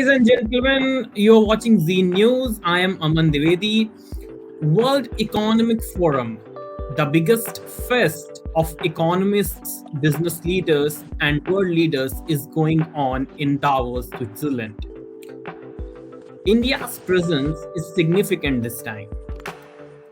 Ladies and gentlemen, you're watching Z News. I am Aman Divedi. World Economic Forum, the biggest fest of economists, business leaders, and world leaders, is going on in Davos, Switzerland. India's presence is significant this time.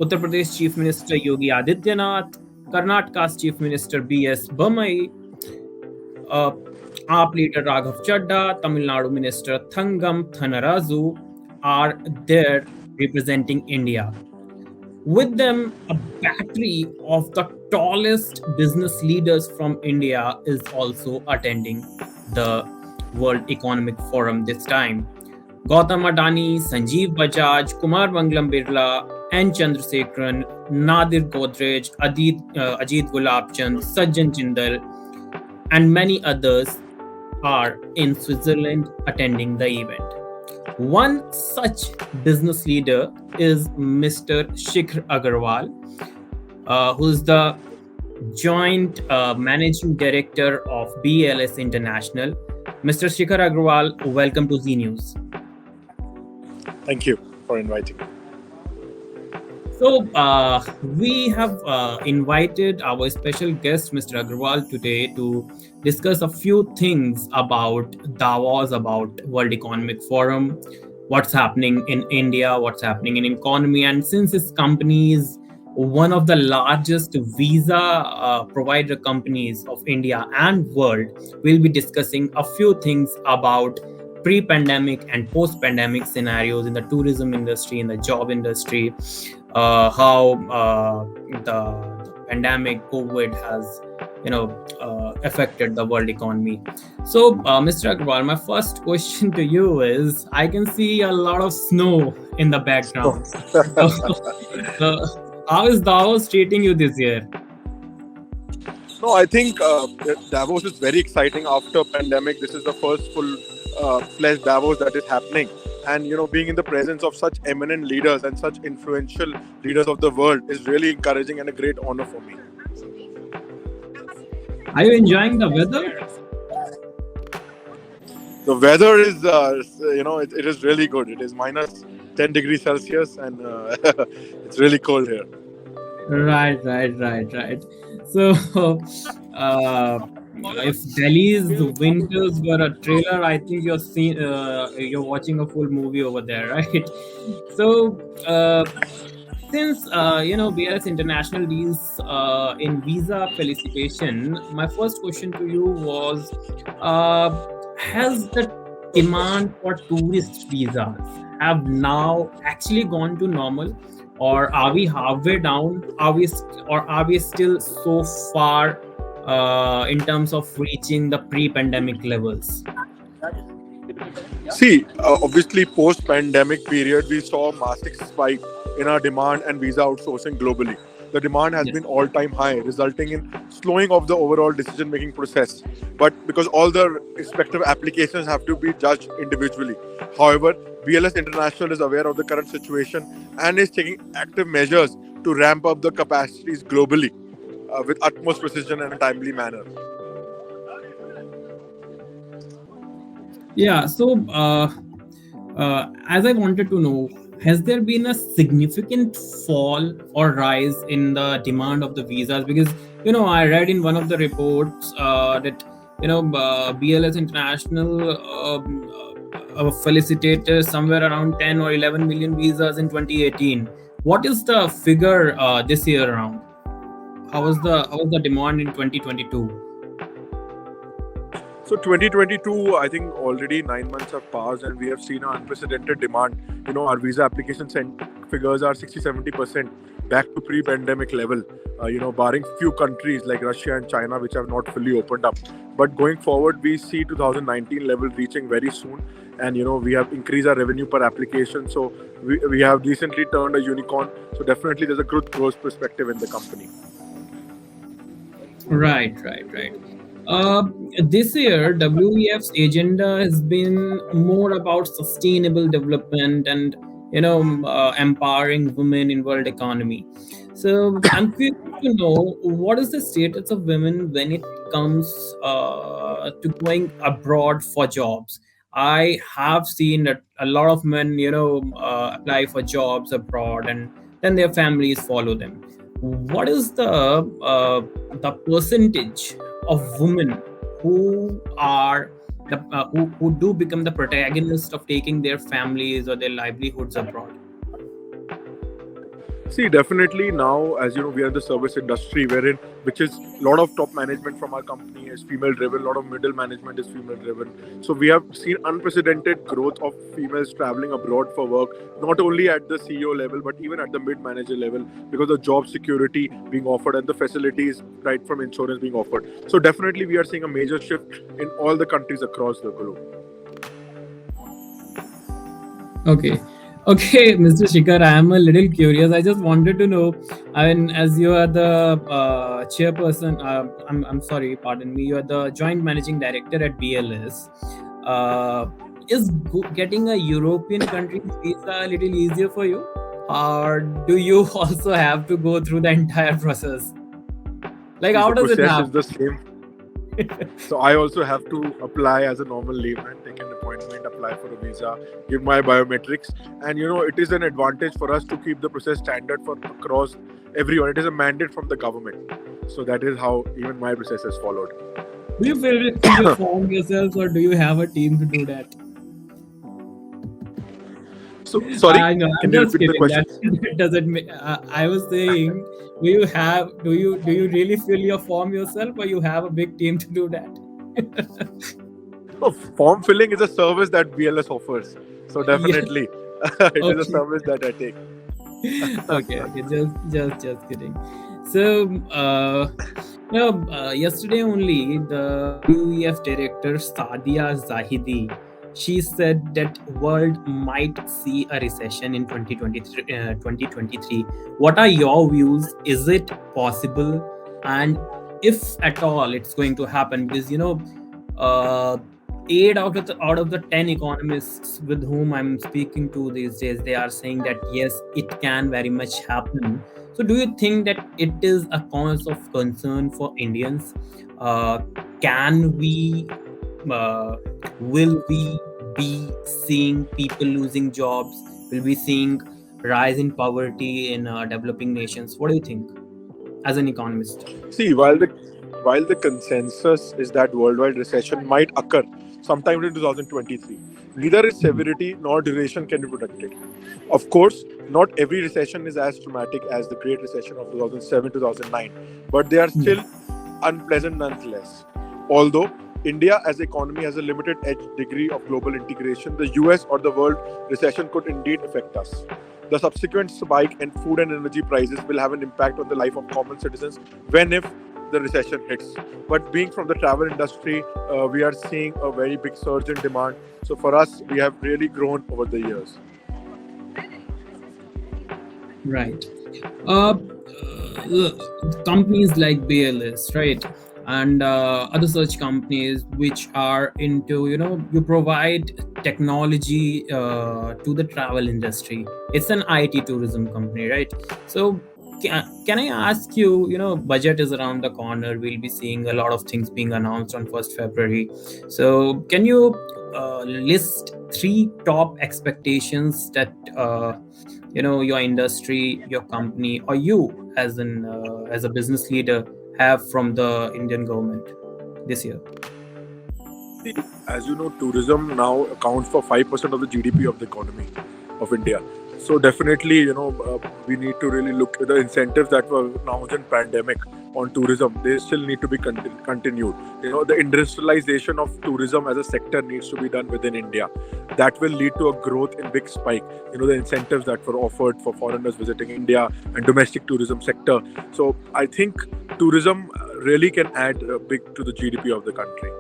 Uttar Pradesh Chief Minister Yogi Adityanath, Karnataka's Chief Minister B.S. Bamai, uh, AAP leader Raghav Chadda, Tamil Nadu Minister Thangam Thanarazu are there representing India. With them, a battery of the tallest business leaders from India is also attending the World Economic Forum this time. Gautam Adani, Sanjeev Bajaj, Kumar Mangalam Birla, N. Chandrasekaran, Nadir Godrej, Ajit Gulabchand, Sajjan Jindal, and many others are in Switzerland attending the event. One such business leader is Mr. Shikhar Aggarwal, who is the joint managing director of BLS International. Mr. Shikhar Aggarwal, welcome to Z News. Thank you for inviting me. So, we have invited our special guest, Mr. Aggarwal, today to discuss a few things about Davos, about World Economic Forum, what's happening in India, what's happening in economy. And since his company is one of the largest visa provider companies of India and world, we'll be discussing a few things about pre-pandemic and post-pandemic scenarios in the tourism industry, in the job industry, how the pandemic COVID has affected the world economy. So Mr. Aggarwal, my first question to you is, I can see a lot of snow in the background. So, how is Davos treating you this year? No, I think Davos is very exciting after pandemic. This is the first full-fledged Davos that is happening. And, being in the presence of such eminent leaders and such influential leaders of the world is really encouraging and a great honor for me. Are you enjoying the weather? The weather is, it is really good. It is minus 10 degrees Celsius and it's really cold here. Right. So, if Delhi's winters were a trailer, I think you're watching a full movie over there, right? So, since BLS International deals in visa felicitation, my first question to you was, has the demand for tourist visas have now actually gone to normal, or are we halfway down? Are we still so far in terms of reaching the pre-pandemic levels? See, obviously post-pandemic period, we saw a massive spike in our demand and visa outsourcing globally. The demand has been all-time high, resulting in slowing of the overall decision-making process. But because all the respective applications have to be judged individually. However, BLS International is aware of the current situation and is taking active measures to ramp up the capacities globally with utmost precision and a timely manner. Yeah, so as I wanted to know, has there been a significant fall or rise in the demand of the visas? Because, I read in one of the reports that, BLS International felicitated somewhere around 10 or 11 million visas in 2018. What is the figure this year around? How was the demand in 2022? So 2022, I think already 9 months have passed and we have seen an unprecedented demand. Our visa application figures are 60-70% back to pre-pandemic level, barring few countries like Russia and China, which have not fully opened up. But going forward, we see 2019 level reaching very soon. And, we have increased our revenue per application. So we have recently turned a unicorn. So definitely there's a good growth perspective in the company. Right. This year, WEF's agenda has been more about sustainable development and empowering women in world economy. So I'm curious to know, what is the status of women when it comes to going abroad for jobs? I have seen that a lot of men, apply for jobs abroad, and then their families follow them. What is the percentage of women who are who do become the protagonist of taking their families or their livelihoods abroad? See, definitely now, as you know, we are in the service industry, wherein which is a lot of top management from our company is female driven, a lot of middle management is female driven. So we have seen unprecedented growth of females traveling abroad for work, not only at the CEO level but even at the mid manager level, because of job security being offered and the facilities right from insurance being offered. So definitely we are seeing a major shift in all the countries across the globe. Okay. Okay, Mr. Shikhar, I am a little curious. I just wanted to know, I mean, as you are the chairperson, I'm sorry, pardon me, you are the joint managing director at BLS. Uh, is getting a European country's visa a little easier for you? Or do you also have to go through the entire process? Like, See, how the does it process is happen? the same. So I also have to apply as a normal layman, take an appointment, apply for a visa, give my biometrics, and it is an advantage for us to keep the process standard for across everyone. It is a mandate from the government. So that is how even my process is followed. Do you fill your form yourselves, or do you have a team to do that? So sorry, I know. can I'm you just repeat the kidding. question? That doesn't. I was saying, do you really fill your form yourself, or you have a big team to do that? No, form filling is a service that BLS offers. So Yeah. definitely, it is a Okay. service that I take. Okay. Okay. Just kidding. So, yesterday only the WEF director Sadia Zahidi, she said that world might see a recession in 2023. 2023. What are your views? Is it possible? And if at all it's going to happen, because uh, 8 out of the 10 economists with whom I'm speaking to these days, they are saying that yes, it can very much happen. So, do you think that it is a cause of concern for Indians? Uh, can we, uh, will we be seeing people losing jobs? Will we seeing rise in poverty in developing nations? What do you think, as an economist? See, while the consensus is that worldwide recession might occur sometime in 2023, neither its Mhm. severity nor duration can be predicted. Of course, not every recession is as traumatic as the Great Recession of 2007-2009, but they are Yeah. still unpleasant nonetheless. Although India as an economy has a limited edge degree of global integration, the US or the world recession could indeed affect us. The subsequent spike in food and energy prices will have an impact on the life of common citizens when if the recession hits. But being from the travel industry, we are seeing a very big surge in demand. So for us, we have really grown over the years. Right. Companies like BLS, right, and other such companies which are into, you provide technology to the travel industry. It's an IT tourism company, right? So, can I ask you? Budget is around the corner. We'll be seeing a lot of things being announced on 1st February. So, can you list three top expectations that your industry, your company, or you as a business leader have from the Indian government this year? See, as you know, tourism now accounts for 5% of the GDP of the economy of India. So definitely, we need to really look at the incentives that were announced in pandemic on tourism. They still need to be continued. The industrialization of tourism as a sector needs to be done within India. That will lead to a growth in big spike. The incentives that were offered for foreigners visiting India and domestic tourism sector. So I think tourism really can add big to the GDP of the country.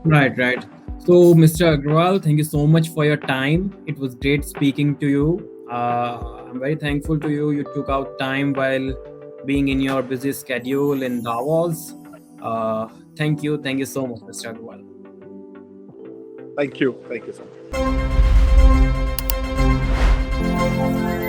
Right, right. So, Mr. Agrawal, thank you so much for your time. It was great speaking to you. I'm very thankful to you. You took out time while being in your busy schedule in Davos. Uh, Thank you so much, Mr. Agrawal. Thank you. Thank you so much.